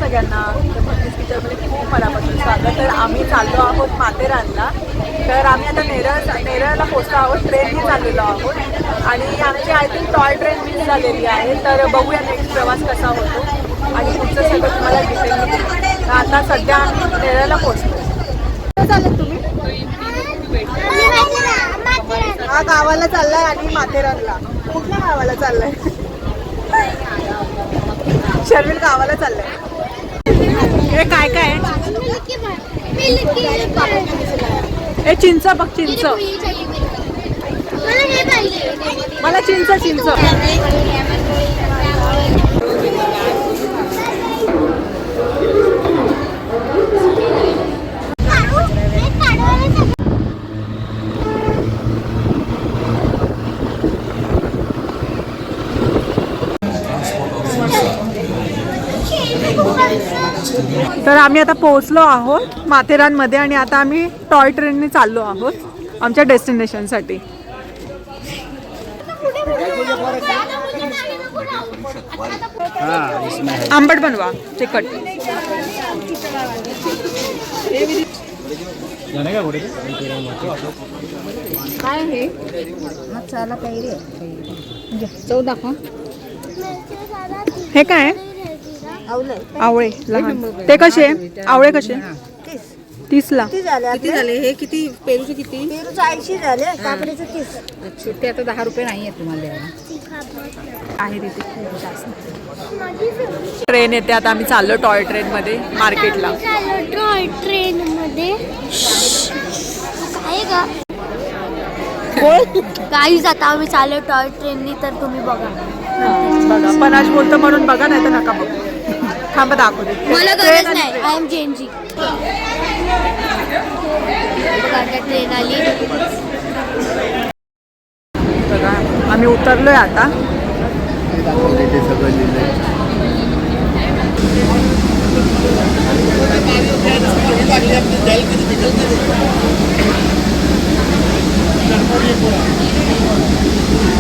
सगळ्यांना. भक्तीस किचनमध्ये खूप मनापासून स्वागत. तर आम्ही चाललो आहोत माथेरानला. तर आम्ही आता नेरळला पोहोचलो आहोत. ट्रेनने चाललेलो आहोत आणि आमची I think toy train miss झालेली आहे. तर बघूया नेक्स्ट प्रवास कसा होतो आणि पुढचं सगळं तुम्हाला डिटेल. आता सध्या आम्ही नेरळला पोहोचलो. चालत तुम्ही? हा गावाला चाललाय आणि माथेरानला. कुठल्या गावाला चाललाय? शर्विल गावाला चाललंय. हे काय काय हे चिंच बघ चिंच. मला चिंच चिंच. तर आम्ही आता पोहोचलो आहोत माथेरानमध्ये आणि आता आम्ही टॉय ट्रेनने चाललो आहोत आमच्या डेस्टिनेशनसाठी. आंबट बनवा तिखट. काय हे मसाला कैरी चव दाखवा. हे काय आवळे लहान ते कसे? आवळे कसे? 30ला. किती झाले हे? किती पेरूचे? किती? पेरूचे 80 झाले, काकडीचे 30. अच्छा, ते आता 10 रुपये नाही आहे तुम्हाला द्यायला. आहे तिथे खूप जास्त. ट्रेन येते आता. आम्ही चाललो टॉय ट्रेन मध्ये मार्केटला. टॉय ट्रेन मध्ये काय ग? गाईज आता आम्ही चाललो टॉय ट्रेननी. तर तुम्ही बघा बघा. पनाश बोलतो म्हणून बघा, नाही तर नका बघू. थांबा दाखवते. मला गरज नाही. I am Gen Z. ट्रेन आली बघा. आम्ही उतरलोय आता.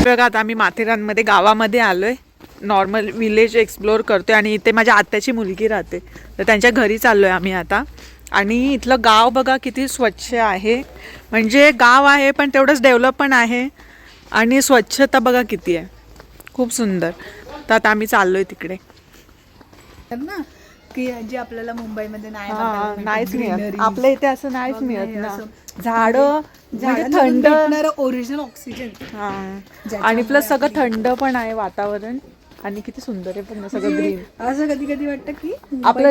बघा आता आम्ही माथेरानमध्ये गावामध्ये आलोय. नॉर्मल विलेज एक्सप्लोअर करतोय आणि इथे माझ्या आत्याची मुलगी राहते, तर त्यांच्या घरी चाललोय आम्ही आता. आणि इथलं गाव बघा किती स्वच्छ आहे. म्हणजे गाव आहे पण तेवढंच डेव्हलप पण आहे आणि स्वच्छता बघा किती आहे. खूप सुंदर. तर आता आम्ही चाललोय तिकडे ना की जे आपल्याला मुंबईमध्ये नाहीच मिळत. आपल्या इथे असं नाहीच मिळत ना. झाडं थंड ओरिजिनल ऑक्सिजन आणि प्लस सगळं थंड पण आहे वातावरण आणि किती सुंदर आहे पण सगळं ग्रीन. असं कधी कधी वाटतं की आपलं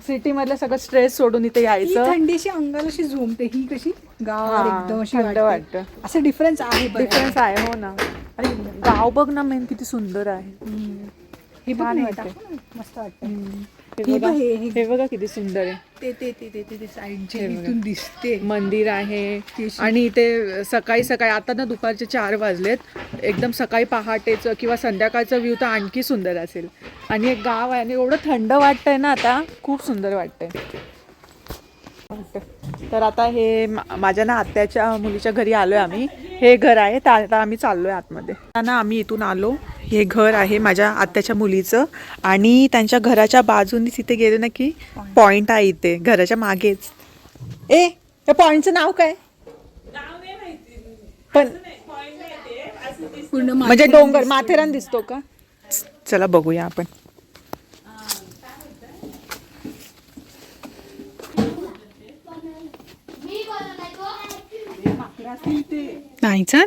सिटी मधलं सगळं स्ट्रेस सोडून इथे यायचं. थंडीशी अंगाला अशी झोमते. ही कशी गावावर एकदम अशी थंड वाटतं. असं डिफरन्स आहे. डिफरन्स आहे. हो ना. आणि गाव बघ ना मेन किती सुंदर आहे. हे छान वाटतं. मस्त वाटतं. हे बघा किती सुंदर आहे. ते साईडचे इथून दिसते मंदिर आहे. आणि इथे सकाळी सकाळी आता ना दुपारचे 4 वाजलेत. एकदम सकाळी पहाटेचं किंवा संध्याकाळचं व्ह्यू तर आणखी सुंदर असेल. आणि एक गाव आहे आणि एवढं थंड वाटतंय ना आता. खूप सुंदर वाटतंय. तर आता हे माझ्या ना आत्याच्या मुलीच्या घरी आलोय आम्ही. हे घर आहे. तर आता आम्ही चाललोय आतमध्ये. ना आम्ही इथून आलो. हे घर आहे माझ्या आत्याच्या मुलीचं आणि त्यांच्या घराच्या बाजूने तिथे गेले ना की पॉइंट आहे इथे घराच्या मागेच. या पॉइंटचं नाव काय? पण म्हणजे डोंगर माथेरान दिसतो का? चला बघूया आपण. नाही चल.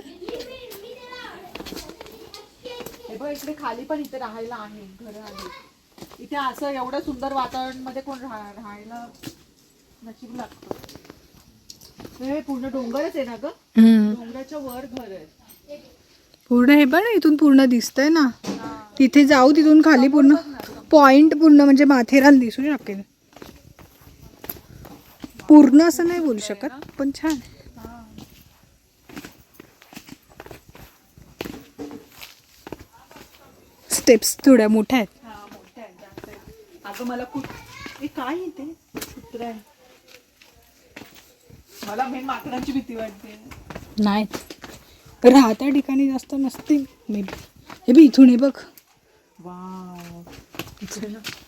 इकडे खाली पण इथे राहायला आहे घर आहे. इथे असं एवढं सुंदर वातावरण मध्ये कोण राहायला नशीब लागतं. हे पूर्ण डोंगरच आहे ना ग. डोंगराच्या वर घर आहे पूर्ण. हे पण इथून पूर्ण दिसतंय ना. तिथे जाऊ तिथून खाली पूर्ण पॉइंट पूर्ण म्हणजे माथेरान दिसू शकेल. पूर्ण असं नाही बोलू शकत पण छान. स्टेप्स थोड्या मोठ्या आहेत. अगं मला काय इथे कुत्रा आहे. मला मेन माकडांची भीती वाटते. नाही राहत्या ठिकाणी जास्त नसतील मे बी. हे बी इथून हे बघ. वाव.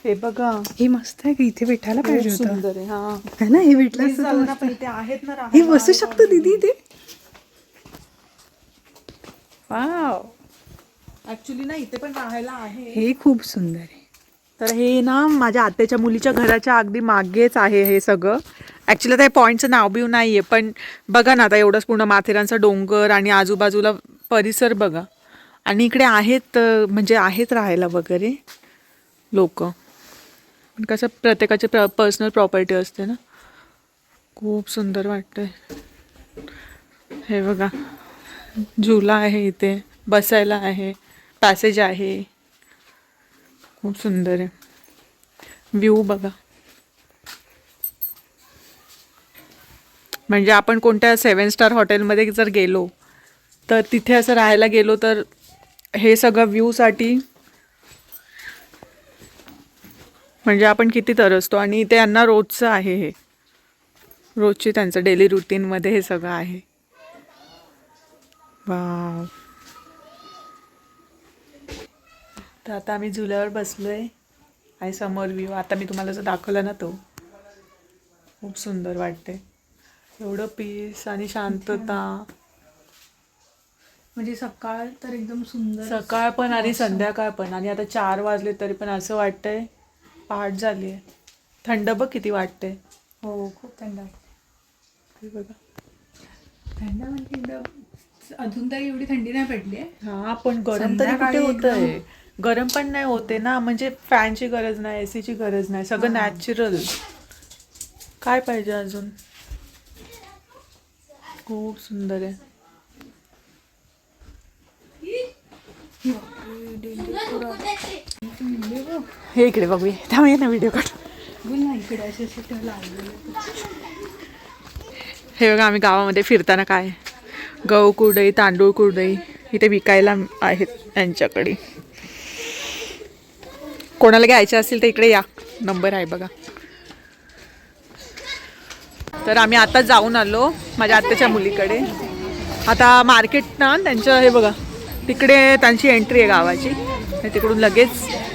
हे बघा हे मस्त आहे की इथे भेटायला पाहिजे खूप होतं सुंदर आहे. हा है ना हे भेटलं Miss असतं तर झालं ना, मस्त. पण इथे आहेत ना हे राहायला. बसू शकतो दीदी ते वाव ऍक्च्युली ना इथे पण राहायला आहे. हे खूप सुंदर आहे. तर हे ना माझ्या आत्याच्या मुलीच्या घराच्या अगदी मागेच आहे हे सगळं. ॲक्च्युली त्या पॉईंटचं नाव बिव नाही आहे, पण बघा ना आता एवढंच पूर्ण माथेरानचा डोंगर आणि आजूबाजूला परिसर बघा. आणि इकडे आहेत म्हणजे आहेत राहायला वगैरे लोक. पण कसं प्रत्येकाची पर्सनल प्रॉपर्टी असते ना. खूप सुंदर वाटतंय. हे बघा झुला आहे इथे, बसायला आहे, पॅसेज आहे. खूप सुंदर आहे. व्ह्यू बघा. म्हणजे आपण कोणत्या 7 स्टार हॉटेलमध्ये जर गेलो तर तिथे असं राहायला गेलो तर हे सगळं व्ह्यूसाठी म्हणजे आपण किती तरसतो. आणि ते यांना रोजचं आहे, हे रोजची त्यांचं डेली रुटीनमध्ये हे सगळं आहे. वाव. तर आता आम्ही झुल्यावर बसलोय आणि समोर व्ह्यू आता मी तुम्हाला जो दाखवला ना तो खूप सुंदर वाटते. एवढं पीस आणि शांतता. म्हणजे सकाळ तर एकदम सुंदर सकाळ पण आणि संध्याकाळ पण. आणि आता 4 वाजले तरी पण असं वाटतंय पहाट झाली आहे. थंड बघ किती वाटते. हो खूप थंड आहे. हे बघा. थंड म्हणजे एकदम अजून तरी एवढी थंडी नाही पडली आहे. हा पण गरम तरी कुठे संध्याकाळी होतंय. गरम पण नाही होते ना. म्हणजे फॅनची गरज नाही, एसीची गरज नाही, सगळं नॅचरल. काय पाहिजे अजून. खूप सुंदर आहे. हे इकडे बघूया. थांबूया ना व्हिडिओ काढ. बोल ना इकडे असे असे ठेवलं आहे. हे बघा आम्ही गावामध्ये फिरताना काय गहू कुरडई, तांदूळ कुरडई इथे विकायला आहेत यांच्याकडे. कोणाला घ्यायचे असतील तर इकडे या, नंबर आहे बघा. तर आम्ही आता जाऊन आलो माझ्या आत्याच्या मुलीकडे. आता मार्केट ना त्यांचं हे बघा तिकडे त्यांची एंट्री आहे गावाची. तिकडून लगेच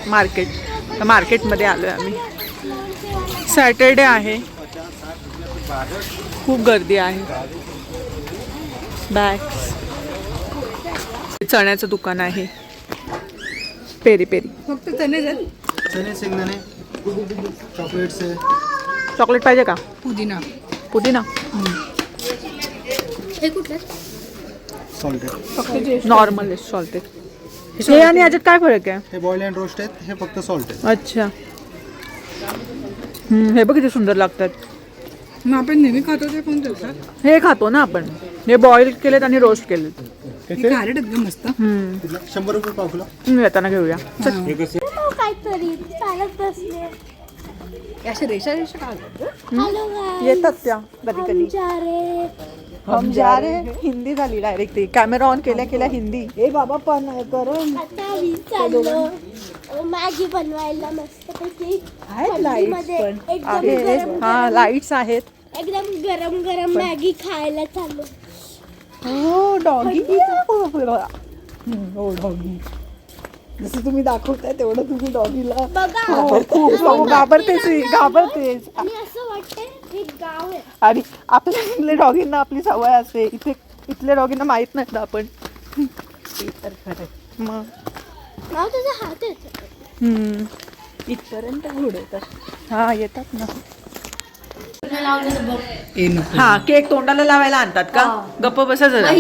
मार्केट. तर मार्केटमध्ये आलो आहे आम्ही. सॅटर्डे आहे, खूप गर्दी आहे. बॅग्स. चण्याचं दुकान आहे. Peri peri. फक्त चणे जात. चने शेंगदाणे चॉकलेट्स आहे. चॉकलेट पाहिजे का? पुदिना. पुदिना हे कुठलं सॉल्टेड. Normal salted. हे आणि याच्यात काय फरक आहे? हे बॉईल अँड रोस्ट आहेत, हे फक्त सॉल्ट आहे. अच्छा. हे बघ किती सुंदर लागतात. मग आपण नेहमी खातो ते कोणतं असतात? हे खातो ना आपण. हे बॉईल केलेत आणि रोस्ट केलेत. हे खारट एकदम मस्त. 100 रुपये पाव किलो. येताना घेऊया. काहीतरी चालत बसले. अशा रेषा रेषा का हॅलो गाइस. येतात त्या कधी कधी. हम जा रे. हिंदी झाली डायरेक्ट. ती कॅमेरा ऑन केल्या केल्या हिंदी. हे बाबा पण गरम. आता आम्ही चाललो मॅगी बनवायला मस्तपैकी. थंडीमध्ये एकदम गरम हा लाईट्स आहेत. एकदम गरम गरम मॅगी खायला चाललो. हो डॉगी. हो डॉगी. जसं तुम्ही दाखवताय तेवढं तुम्ही डॉगीला बघा खूप घाबरतेच. घाबरतेच. आणि असं वाटतंय हे गाव आहे. आणि आपल्या इथल्या डॉगींना आपली सवय असते. इथे इथल्या डॉगींना माहित नाही ना आपण. तर खरं मग नाव तुझा हात आहे. इथपर्यंत घोडे येतात. हा येतात ना. ए नको. हा केक तोंडाला लावायला आणतात का? गप्प बसा जरा.